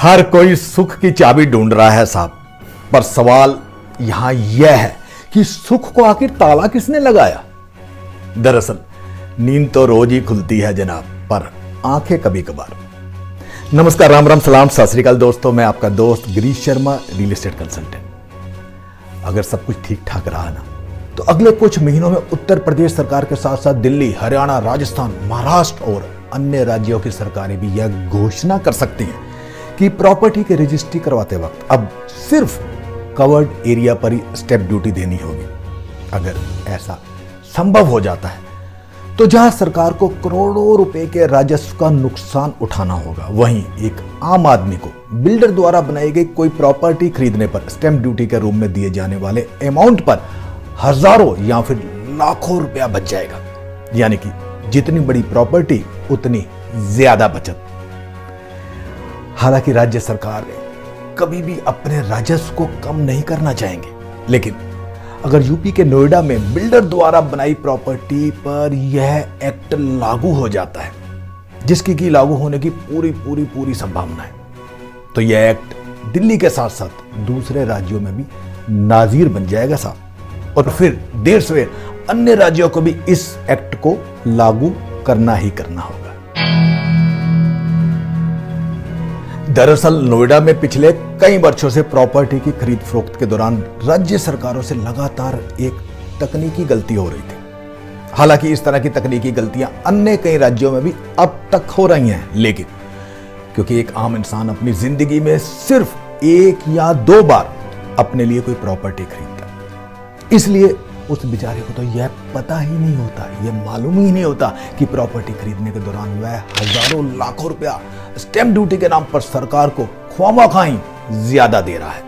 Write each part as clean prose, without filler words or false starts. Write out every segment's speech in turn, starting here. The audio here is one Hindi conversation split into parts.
हर कोई सुख की चाबी ढूंढ रहा है साहब, पर सवाल यहां यह है कि सुख को आखिर ताला किसने लगाया। दरअसल नींद तो रोज ही खुलती है जनाब, पर आंखें कभी कभार। नमस्कार, राम राम, सलाम, सत श्री अकाल दोस्तों। मैं आपका दोस्त Girish Sharma, real estate consultant. अगर सब कुछ ठीक ठाक रहा ना तो अगले कुछ महीनों में उत्तर प्रदेश सरकार के साथ साथ दिल्ली, हरियाणा, राजस्थान, महाराष्ट्र और अन्य राज्यों की सरकारें भी यह घोषणा कर सकती हैं कि प्रॉपर्टी की रजिस्ट्री करवाते वक्त अब सिर्फ कवर्ड एरिया पर ही स्टैंप ड्यूटी देनी होगी। अगर ऐसा संभव हो जाता है तो जहां सरकार को करोड़ों रुपए के राजस्व का नुकसान उठाना होगा, वहीं एक आम आदमी को बिल्डर द्वारा बनाई गई कोई प्रॉपर्टी खरीदने पर स्टैंप ड्यूटी के रूप में दिए जाने वाले अमाउंट पर हजारों या फिर लाखों रुपया बच जाएगा। यानी कि जितनी बड़ी प्रॉपर्टी उतनी ज्यादा बचत। हालांकि राज्य सरकार कभी भी अपने राजस्व को कम नहीं करना चाहेंगे, लेकिन अगर यूपी के नोएडा में बिल्डर द्वारा बनाई प्रॉपर्टी पर यह एक्ट लागू हो जाता है, जिसकी की लागू होने की पूरी संभावना है, तो यह एक्ट दिल्ली के साथ साथ दूसरे राज्यों में भी नाजीर बन जाएगा साहब। और फिर देर सवेर अन्य राज्यों को भी इस एक्ट को लागू करना ही करना होगा। दरअसल नोएडा में पिछले कई वर्षों से प्रॉपर्टी की खरीद फरोख्त के दौरान राज्य सरकारों से लगातार एक तकनीकी गलती हो रही थी। हालांकि इस तरह की तकनीकी गलतियां अन्य कई राज्यों में भी अब तक हो रही हैं, लेकिन क्योंकि एक आम इंसान अपनी जिंदगी में सिर्फ एक या दो बार अपने लिए कोई प्रॉपर्टी खरीदता है, इसलिए उस बेचारे को तो यह पता ही नहीं होता, यह मालूम ही नहीं होता कि प्रॉपर्टी खरीदने के दौरान वह हजारों लाखों रुपया स्टैंप ड्यूटी के नाम पर सरकार को ख्वामखाई ज्यादा दे रहा है।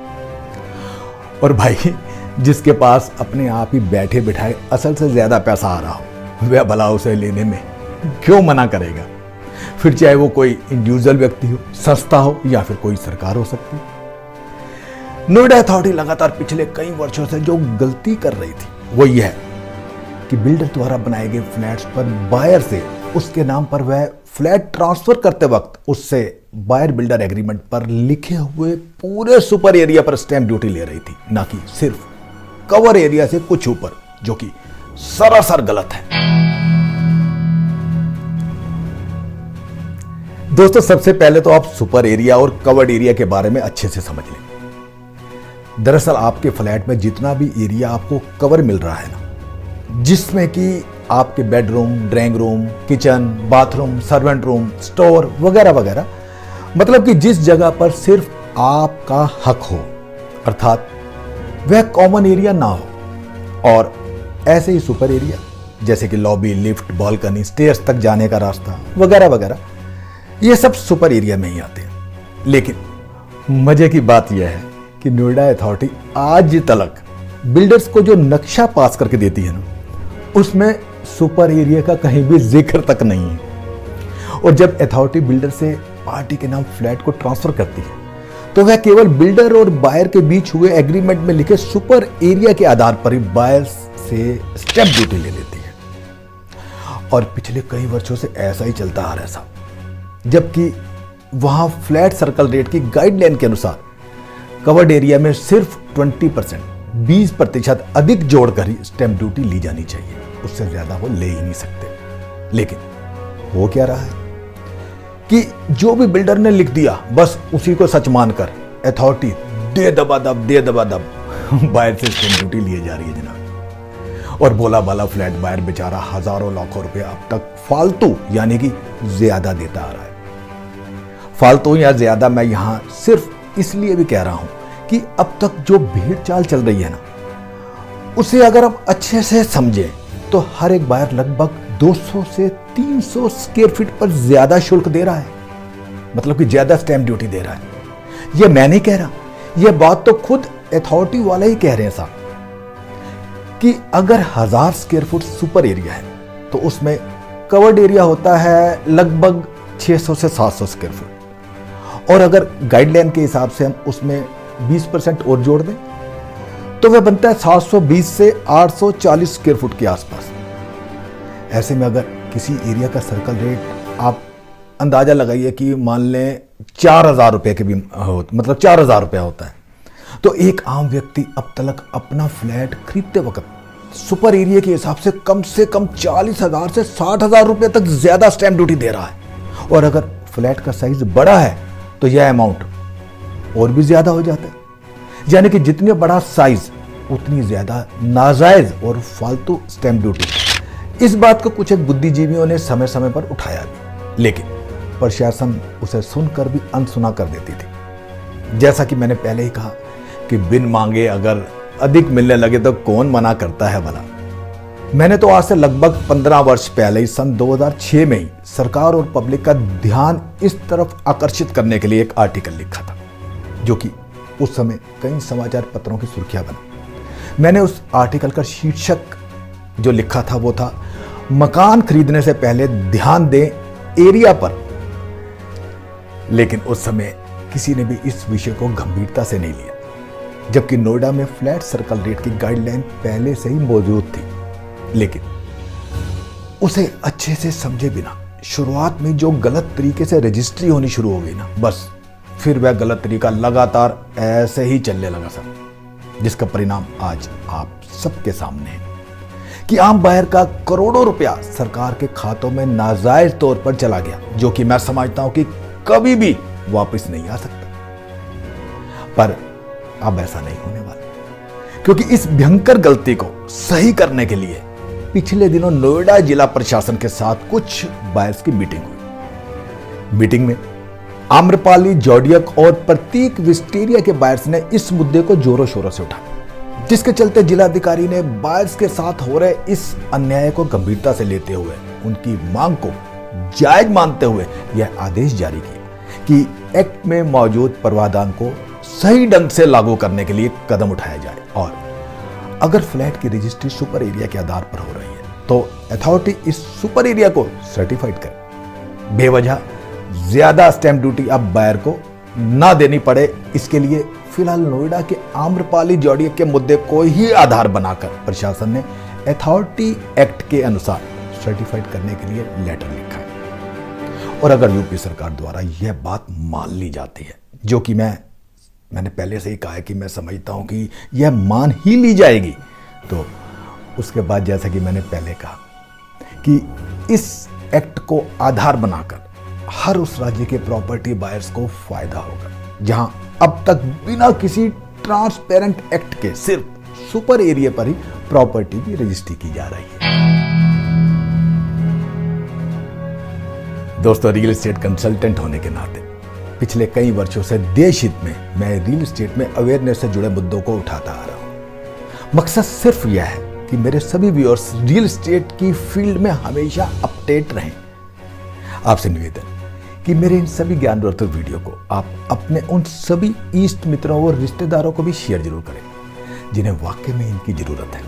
और भाई, जिसके पास अपने आप ही बैठे बिठाए असल से ज्यादा पैसा आ रहा हो, वह भला उसे लेने में क्यों मना करेगा। फिर चाहे वो कोई इंडिविजुअल व्यक्ति हो, संस्था हो या फिर कोई सरकार हो सकती है। नोएडा अथॉरिटी लगातार पिछले कई वर्षों से जो गलती कर रही थी वो यह है कि बिल्डर द्वारा बनाए गए फ्लैट्स पर बायर से उसके नाम पर वह फ्लैट ट्रांसफर करते वक्त उससे बायर बिल्डर एग्रीमेंट पर लिखे हुए पूरे सुपर एरिया पर स्टैंप ड्यूटी ले रही थी, ना कि सिर्फ कवर एरिया से कुछ ऊपर, जो कि सरासर गलत है। दोस्तों, सबसे पहले तो आप सुपर एरिया और कवर्ड एरिया के बारे में अच्छे से समझ लें। दरअसल आपके फ्लैट में जितना भी एरिया आपको कवर मिल रहा है ना, जिसमें कि आपके bedroom, drawing room, kitchen, bathroom, servant room, store वगैरह वगैरह, मतलब कि जिस जगह पर सिर्फ आपका हक हो, अर्थात वह कॉमन एरिया ना हो, और ऐसे ही सुपर एरिया जैसे कि लॉबी, लिफ्ट, बालकनी, स्टेयर्स तक जाने का रास्ता वगैरह वगैरह, ये सब सुपर एरिया में ही आते हैं। लेकिन मजे की बात यह है कि नोएडा अथॉरिटी आज तक बिल्डर्स को जो नक्शा पास करके देती है ना, उसमें सुपर एरिया का कहीं भी जिक्र तक नहीं है। और जब अथॉरिटी बिल्डर से पार्टी के नाम फ्लैट को ट्रांसफर करती है तो वह केवल बिल्डर और बायर के बीच हुए एग्रीमेंट में लिखे सुपर एरिया के आधार पर ही बायर से स्टैंप ड्यूटी ले लेती है। और पिछले कई वर्षों से ऐसा ही चलता आ रहा है साहब, जबकि वहां फ्लैट सर्कल रेट की गाइडलाइन के अनुसार कवर्ड एरिया में सिर्फ 20% अधिक जोड़कर ही स्टैंप ड्यूटी ली जानी चाहिए, उससे ज्यादा वो ले ही नहीं सकते। लेकिन हो क्या रहा है कि जो भी बिल्डर ने लिख दिया बस उसी को सच मानकर अथॉरिटी दे दबा बायर से स्टैंप ड्यूटी लिए जा रही है जनाब। और बोला बाला फ्लैट बायर बेचारा हजारों लाखों रुपया अब तक फालतू यानी कि ज्यादा देता आ रहा है। फालतू या ज्यादा मैं यहां सिर्फ इसलिए भी कह रहा हूं कि अब तक जो भीड़ चाल चल रही है ना, उसे अगर हम अच्छे से समझें तो हर एक बायर लगभग 200 से 300 स्क्वायर फीट पर ज्यादा शुल्क दे रहा है, मतलब कि ज्यादा स्टैंप ड्यूटी दे रहा है। यह मैं नहीं कह रहा, यह बात तो खुद अथॉरिटी वाले ही कह रहे हैं साहब कि अगर 1000 स्क्वायर फुट सुपर एरिया है तो उसमें कवर्ड एरिया होता है लगभग 600 से 700 स्क्वायर फुट, और अगर गाइडलाइन के हिसाब से हम उसमें 20% और जोड़ दें तो वह बनता है 720 से 840 स्क्वायर फुट के आसपास। ऐसे में अगर किसी एरिया का सर्कल रेट आप अंदाजा लगाइए कि मान लें 4,000 रुपये के भी मतलब 4,000 रुपया होता है, तो एक आम व्यक्ति अब तक अपना फ्लैट खरीदते वक्त सुपर एरिया के हिसाब से कम 40,000 से 60,000 रुपये तक ज्यादा स्टैंप ड्यूटी दे रहा है। और अगर फ्लैट का साइज बड़ा है तो यह अमाउंट और भी ज्यादा हो जाता है। यानी कि जितनी बड़ा साइज उतनी ज्यादा नाजायज और फालतू स्टैंप ड्यूटी। इस बात को कुछ एक बुद्धिजीवियों ने समय समय पर उठाया भी, लेकिन प्रशासन उसे सुनकर भी अनसुना कर देती थी। जैसा कि मैंने पहले ही कहा कि बिन मांगे अगर अधिक मिलने लगे तो कौन मना करता है भला। मैंने तो आज से लगभग 15 वर्ष पहले ही सन 2006 में ही सरकार और पब्लिक का ध्यान इस तरफ आकर्षित करने के लिए एक आर्टिकल लिखा था, जो कि उस समय कई समाचार पत्रों की सुर्खियां बनी। मैंने उस आर्टिकल का शीर्षक जो लिखा था वो था, मकान खरीदने से पहले ध्यान दें एरिया पर। लेकिन उस समय किसी ने भी इस विषय को गंभीरता से नहीं लिया, जबकि नोएडा में फ्लैट सर्कल रेट की गाइडलाइन पहले से ही मौजूद थी। लेकिन उसे अच्छे से समझे बिना शुरुआत में जो गलत तरीके से रजिस्ट्री होनी शुरू हो गई ना, बस फिर वह गलत तरीका लगातार ऐसे ही चलने लगा सर, जिसका परिणाम आज आप सबके सामने है कि आम बायर का करोड़ों रुपया सरकार के खातों में नाजायज तौर पर चला गया, जो कि मैं समझता हूं कि कभी भी वापस नहीं आ सकता। पर अब ऐसा नहीं होने वाला, क्योंकि इस भयंकर गलती को सही करने के लिए पिछले दिनों नोएडा जिला प्रशासन के साथ कुछ बायर्स की मीटिंग हुई। मीटिंग में आम्रपाली, जोडियक और प्रतीक विस्टेरिया के बायर्स ने इस मुद्दे को जोरों शोरों से उठाया, जिसके चलते जिलाधिकारी ने बायर्स के साथ हो रहे इस अन्याय को गंभीरता से लेते हुए उनकी मांग को जायज मानते हुए यह आदेश जारी किया कि एक्ट में मौजूद प्रावधान को सही ढंग से लागू करने के लिए कदम उठाया जाए, और अगर फ्लैट की रजिस्ट्री सुपर एरिया के आधार पर हो रही है तो अथॉरिटी इस सुपर एरिया को सर्टिफाइड करे। बेवजह ज्यादा स्टैंप ड्यूटी अब बायर को ना देनी पड़े, इसके लिए फिलहाल नोएडा के आम्रपाली जोडियक के मुद्दे को ही आधार बनाकर प्रशासन ने अथॉरिटी एक्ट के अनुसार सर्टिफाइड करने के लिए लेटर लिखा है। और अगर यूपी सरकार द्वारा यह बात मान ली जाती है, जो कि मैंने पहले से ही कहा है कि मैं समझता हूं कि यह मान ही ली जाएगी, तो उसके बाद जैसा कि मैंने पहले कहा कि इस एक्ट को आधार बनाकर हर उस राज्य के प्रॉपर्टी बायर्स को फायदा होगा, जहां अब तक बिना किसी ट्रांसपेरेंट एक्ट के सिर्फ सुपर एरिया पर ही प्रॉपर्टी की रजिस्ट्री की जा रही है। दोस्तों, रियल एस्टेट कंसल्टेंट होने के नाते पिछले कई वर्षों से देश हित में मैं रियल एस्टेट में अवेयरनेस से जुड़े मुद्दों को उठाता आ रहा हूं। मकसद सिर्फ यह है कि मेरे सभी व्यूअर्स रियल एस्टेट की फील्ड में हमेशा अपडेट रहें। आपसे निवेदन कि मेरे इन सभी ज्ञानवर्धक वीडियो को आप अपने उन सभी इष्ट मित्रों और रिश्तेदारों को भी शेयर जरूर करें जिन्हें वाकई में इनकी जरूरत है।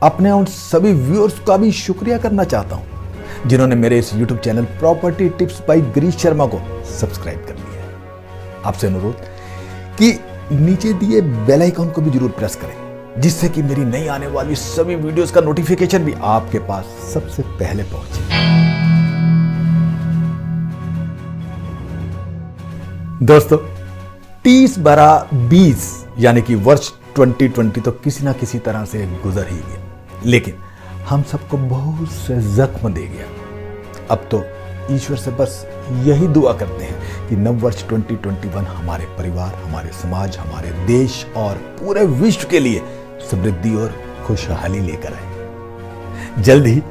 अपने उन सभी व्यूअर्स का भी शुक्रिया करना चाहता हूं जिन्होंने मेरे इस YouTube channel property tips by Girish Sharma को सब्सक्राइब कर लिया है। आपसे अनुरोध कि नीचे दिए बेल आइकन को भी जरूर प्रेस करें, जिससे कि मेरी नई आने वाली सभी वीडियोस का नोटिफिकेशन भी आपके पास सबसे पहले पहुंचे। दोस्तों, 30/20 यानी कि वर्ष 2020 तो किसी ना किसी तरह से गुजर ही गया, लेकिन हम सबको बहुत से जख्म दे गया। अब तो ईश्वर से बस यही दुआ करते हैं कि नव वर्ष 2021 हमारे परिवार, हमारे समाज, हमारे देश और पूरे विश्व के लिए समृद्धि और खुशहाली लेकर आए। जल्द ही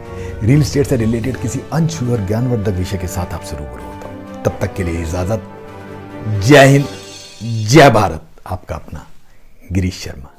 रियल एस्टेट से रिलेटेड किसी अनछुए और ज्ञानवर्धक विषय के साथ आपसे रूबरू होता हूं। तब तक के लिए इजाजत। जय हिंद, जय भारत। आपका अपना गिरीश शर्मा।